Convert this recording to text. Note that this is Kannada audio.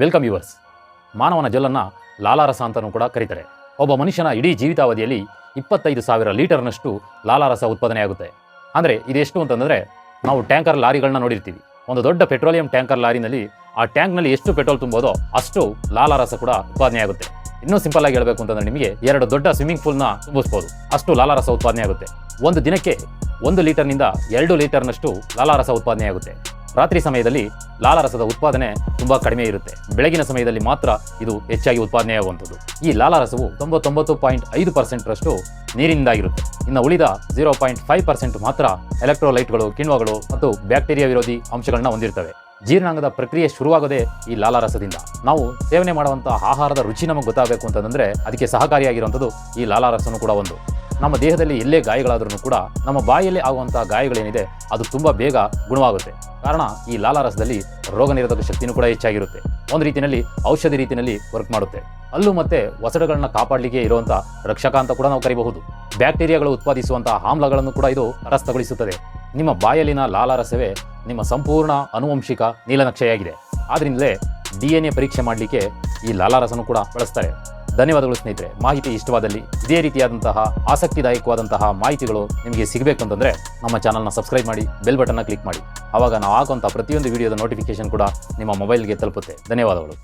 Welcome yours. ಮಾನವನ ಜೊಲ್ಲನ್ನು ಲಾಲಾರಸ ಅಂತಲೂ ಕೂಡ ಕರೀತಾರೆ. ಒಬ್ಬ ಮನುಷ್ಯನ ಇಡೀ ಜೀವಿತಾವಧಿಯಲ್ಲಿ 25,000 ಲೀಟರ್ನಷ್ಟು ಲಾಲಾರಸ ಉತ್ಪಾದನೆಯಾಗುತ್ತೆ. ಅಂದರೆ ಇದೆಷ್ಟು ಅಂತಂದರೆ, ನಾವು ಟ್ಯಾಂಕರ್ ಲಾರಿಗಳನ್ನ ನೋಡಿರ್ತೀವಿ. ಒಂದು ದೊಡ್ಡ ಪೆಟ್ರೋಲಿಯಂ ಟ್ಯಾಂಕರ್ ಲಾರಿನಲ್ಲಿ ಆ ಟ್ಯಾಂಕ್ನಲ್ಲಿ ಎಷ್ಟು ಪೆಟ್ರೋಲ್ ತುಂಬೋದೋ ಅಷ್ಟು ಲಾಲಾರಸ ಕೂಡ ಉತ್ಪಾದನೆಯಾಗುತ್ತೆ. ಇನ್ನೂ ಸಿಂಪಲ್ ಆಗಿ ಹೇಳಬೇಕು ಅಂತಂದರೆ, ನಿಮಗೆ 2 ದೊಡ್ಡ ಸ್ವಿಮ್ಮಿಂಗ್ ಪೂಲ್ನ ತುಂಬಿಸ್ಬೋದು, ಅಷ್ಟು ಲಾಲಾರಸ ಉತ್ಪಾದನೆಯಾಗುತ್ತೆ. ಒಂದು ದಿನಕ್ಕೆ 1 ಲೀಟರ್ನಿಂದ 2 ಲೀಟರ್ನಷ್ಟು ಲಾಲಾರಸ ಉತ್ಪಾದನೆಯಾಗುತ್ತೆ. ರಾತ್ರಿ ಸಮಯದಲ್ಲಿ ಲಾಲಾರಸದ ಉತ್ಪಾದನೆ ತುಂಬ ಕಡಿಮೆ ಇರುತ್ತೆ. ಬೆಳಗಿನ ಸಮಯದಲ್ಲಿ ಮಾತ್ರ ಇದು ಹೆಚ್ಚಾಗಿ ಉತ್ಪಾದನೆಯಾಗುವಂಥದ್ದು. ಈ ಲಾಲಾರಸವು 99.5% ನೀರಿನಿಂದಾಗಿರುತ್ತೆ. ಇನ್ನು ಉಳಿದ 0.5% ಮಾತ್ರ ಎಲೆಕ್ಟ್ರೋಲೈಟ್ಗಳು, ಕಿಣ್ವಗಳು ಮತ್ತು ಬ್ಯಾಕ್ಟೀರಿಯಾ ವಿರೋಧಿ ಅಂಶಗಳನ್ನ ಹೊಂದಿರ್ತವೆ. ಜೀರ್ಣಾಂಗದ ಪ್ರಕ್ರಿಯೆ ಶುರುವಾಗೋದೇ ಈ ಲಾಲಾರಸದಿಂದ. ನಾವು ಸೇವನೆ ಮಾಡುವಂಥ ಆಹಾರದ ರುಚಿ ನಮಗೆ ಗೊತ್ತಾಗಬೇಕು ಅಂತಂದರೆ ಅದಕ್ಕೆ ಸಹಕಾರಿಯಾಗಿರುವಂಥದ್ದು ಈ ಲಾಲಾರಸನೂ ಕೂಡ ಒಂದು. ನಮ್ಮ ದೇಹದಲ್ಲಿ ಎಲ್ಲೇ ಗಾಯಗಳಾದ್ರೂ ಕೂಡ ನಮ್ಮ ಬಾಯಲ್ಲಿ ಆಗುವಂಥ ಗಾಯಗಳೇನಿದೆ ಅದು ತುಂಬ ಬೇಗ ಗುಣವಾಗುತ್ತೆ. ಕಾರಣ ಈ ಲಾಲಾರಸದಲ್ಲಿ ರೋಗ ನಿರೋಧಕ ಶಕ್ತಿನೂ ಕೂಡ ಹೆಚ್ಚಾಗಿರುತ್ತೆ. ಒಂದು ರೀತಿಯಲ್ಲಿ ಔಷಧಿ ರೀತಿಯಲ್ಲಿ ವರ್ಕ್ ಮಾಡುತ್ತೆ. ಹಲ್ಲು ಮತ್ತು ಒಸಡುಗಳನ್ನ ಕಾಪಾಡಲಿಕ್ಕೆ ಇರುವಂಥ ರಕ್ಷಕ ಅಂತ ಕೂಡ ನಾವು ಕರಿಬಹುದು. ಬ್ಯಾಕ್ಟೀರಿಯಾಗಳು ಉತ್ಪಾದಿಸುವಂಥ ಆಮ್ಲಗಳನ್ನು ಕೂಡ ಇದು ತಟಸ್ಥಗೊಳಿಸುತ್ತದೆ. ನಿಮ್ಮ ಬಾಯಲ್ಲಿನ ಲಾಲಾರಸವೇ ನಿಮ್ಮ ಸಂಪೂರ್ಣ ಆನುವಂಶಿಕ ನೀಲನಕ್ಷೆಯಾಗಿದೆ. ಆದ್ದರಿಂದಲೇ DNA ಪರೀಕ್ಷೆ ಮಾಡಲಿಕ್ಕೆ ಈ ಲಾಲಾರಸನೂ ಕೂಡ ಬಳಸ್ತಾರೆ. ಧನ್ಯವಾದಗಳು ಸ್ನೇಹಿತರೆ. ಮಾಹಿತಿ ಇಷ್ಟವಾದಲ್ಲಿ ಇದೇ ರೀತಿಯಾದಂತಹ ಆಸಕ್ತಿದಾಯಕವಾದಂತಹ ಮಾಹಿತಿಗಳು ನಿಮಗೆ ಸಿಗಬೇಕು ಅಂತಂದರೆ ನಮ್ಮ ಚಾನಲ್ನ ಸಬ್ಸ್ಕ್ರೈಬ್ ಮಾಡಿ, ಬೆಲ್ ಬಟನ್ನ ಕ್ಲಿಕ್ ಮಾಡಿ. ಆವಾಗ ನಾವು ಹಾಕುವಂಥ ಪ್ರತಿಯೊಂದು ವಿಡಿಯೋದ ನೋಟಿಫಿಕೇಶನ್ ಕೂಡ ನಿಮ್ಮ ಮೊಬೈಲ್ಗೆ ತಲುಪುತ್ತೆ. ಧನ್ಯವಾದಗಳು.